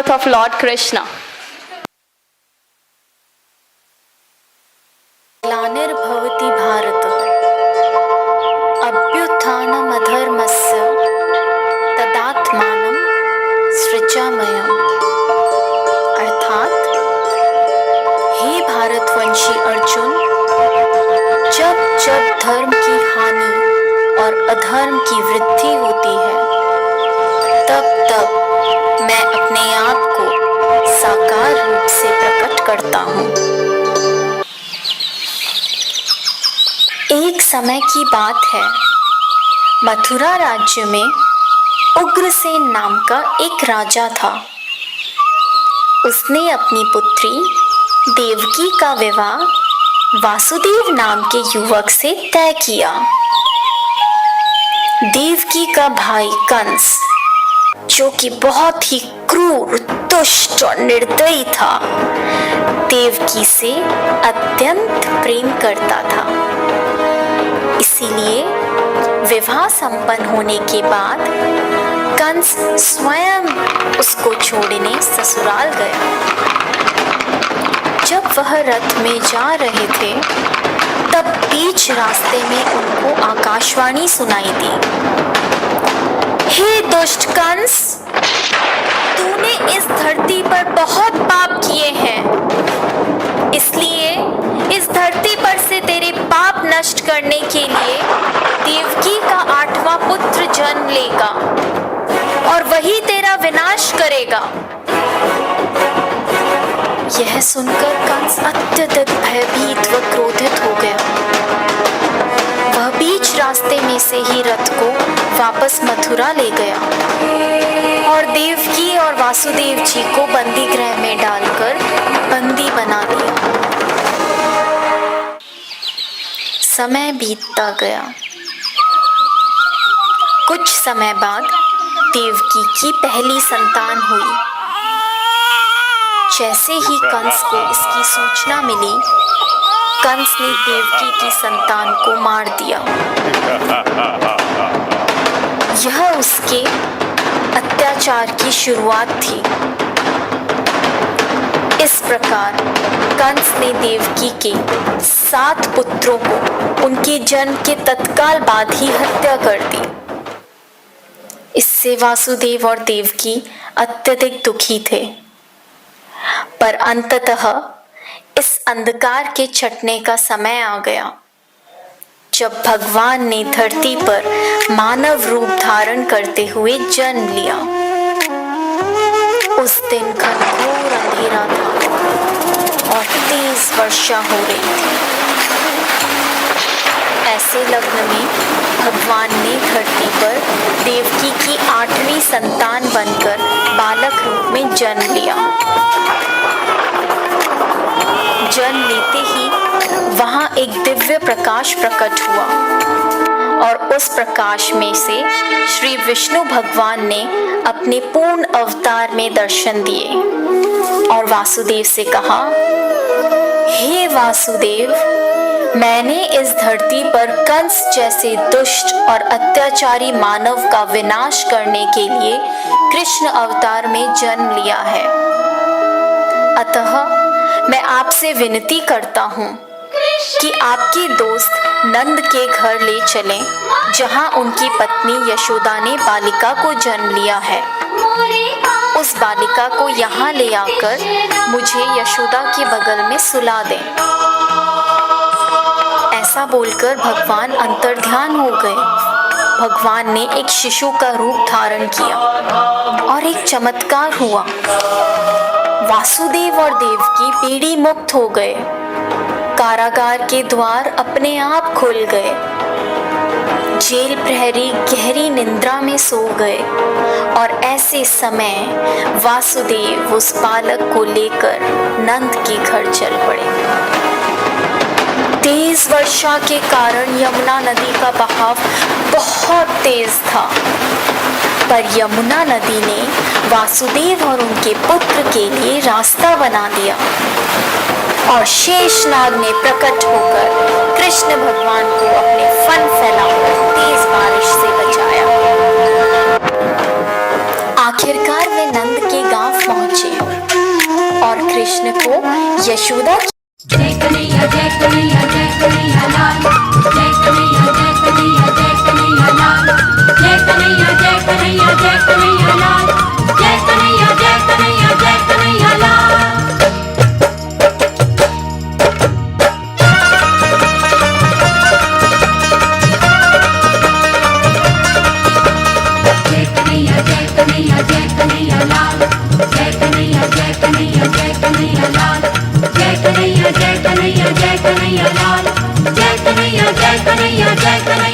birth of Lord Krishna. ग्लानिर्भवति भारतः अभ्युत्थानमधर्मस्य तदात्मानं सृजाम्यहम्। अर्थात, हे भारतवंशी अर्जुन, जब जब धर्म की हानि और अधर्म की वृद्धि होती है, तब तब मैं अपने आप को साकार रूप से प्रकट करता हूँ। एक समय की बात है, मथुरा राज्य में उग्रसेन नाम का एक राजा था। उसने अपनी पुत्री देवकी का विवाह वासुदेव नाम के युवक से तय किया। देवकी का भाई कंस, जो कि बहुत ही क्रूर, दुष्ट और निर्दयी था, देवकी से अत्यंत प्रेम करता था। इसीलिए विवाह संपन्न होने के बाद कंस स्वयं उसको छोड़ने ससुराल गया। जब वह रथ में जा रहे थे, तब बीच रास्ते में उनको आकाशवाणी सुनाई दी। हे दुष्ट कंस, तूने इस धरती पर बहुत पाप किए हैं, इसलिए इस धरती पर से तेरे पाप नष्ट करने के लिए देवकी का 8वां पुत्र जन्म लेगा और वही तेरा विनाश करेगा। यह सुनकर कंस अत्यधिक भयभीत व क्रोधित हो गया। वह बीच रास्ते में से ही रथ को वापस मथुरा ले गया और देवकी और वासुदेव जी को बंदी गृह में डालकर बंदी बना दिया। समय बीतता गया। कुछ समय बाद देवकी की पहली संतान हुई। जैसे ही कंस को इसकी सूचना मिली, कंस ने देवकी की संतान को मार दिया। यह उसके अत्याचार की शुरुआत थी। इस प्रकार कंस ने देवकी के 7 पुत्रों को उनके जन्म के तत्काल बाद ही हत्या कर दी। इससे वासुदेव और देवकी अत्यधिक दुखी थे। पर अंततः इस अंधकार के छटने का समय आ गया, जब भगवान ने धरती पर मानव रूप धारण करते हुए जन्म लिया। उस दिन घनघोर अंधेरा था और तेज वर्षा हो रही थी। ऐसे लग्न में भगवान ने धरती पर देवकी की 8वीं संतान बनकर बालक रूप में जन्म लिया। जन्म लेते ही वहां एक दिव्य प्रकाश प्रकट हुआ और उस प्रकाश में से श्री विष्णु भगवान ने अपने पूर्ण अवतार में दर्शन दिए और वासुदेव से कहा, हे वासुदेव, मैंने इस धरती पर कंस जैसे दुष्ट और अत्याचारी मानव का विनाश करने के लिए कृष्ण अवतार में जन्म लिया है। अतः मैं आपसे विनती करता हूँ कि आपके दोस्त नंद के घर ले चलें, जहाँ उनकी पत्नी यशोदा ने बालिका को जन्म लिया है। उस बालिका को यहाँ ले आकर मुझे यशोदा के बगल में सुला दें। ऐसा बोलकर भगवान अंतर्ध्यान हो गए। भगवान ने एक शिशु का रूप धारण किया और एक चमत्कार हुआ। वासुदेव और देवकी पीड़ी मुक्त हो गए। कारागार के द्वार अपने आप खुल गए। जेल प्रहरी गहरी निद्रा में सो गए और ऐसे समय वासुदेव उस बालक को लेकर नंद के घर चल पड़े। तेज वर्षा के कारण यमुना नदी का बहाव बहुत तेज था, पर यमुना नदी ने वासुदेव और उनके पुत्र के लिए रास्ता बना दिया और शेषनाग ने प्रकट होकर कृष्ण भगवान को अपने फन फैलाकर तेज बारिश से बचाया। आखिरकार वे नंद के गांव पहुंचे कृष्ण को यशोदा जय कन्हैया जय कन्हैया जय कन्हैया लाल, जय कन्हैया जय कन्हैया जय कन्हैया लाल, जय कन्हैया जय कन्हैया जय कन्हैया लाल, जय कन्हैया जय कन्हैया जय कन्हैया लाल। जय कन्हैया जय कन्हैया जय कन्हैया लाल, जय कन्हैया जय कन्हैया जय कन्हैया लाल, जय कन्हैया जय कन्हैया जय कन्हैया लाल, जय कन्हैया जय कन्हैया जय कन्हैया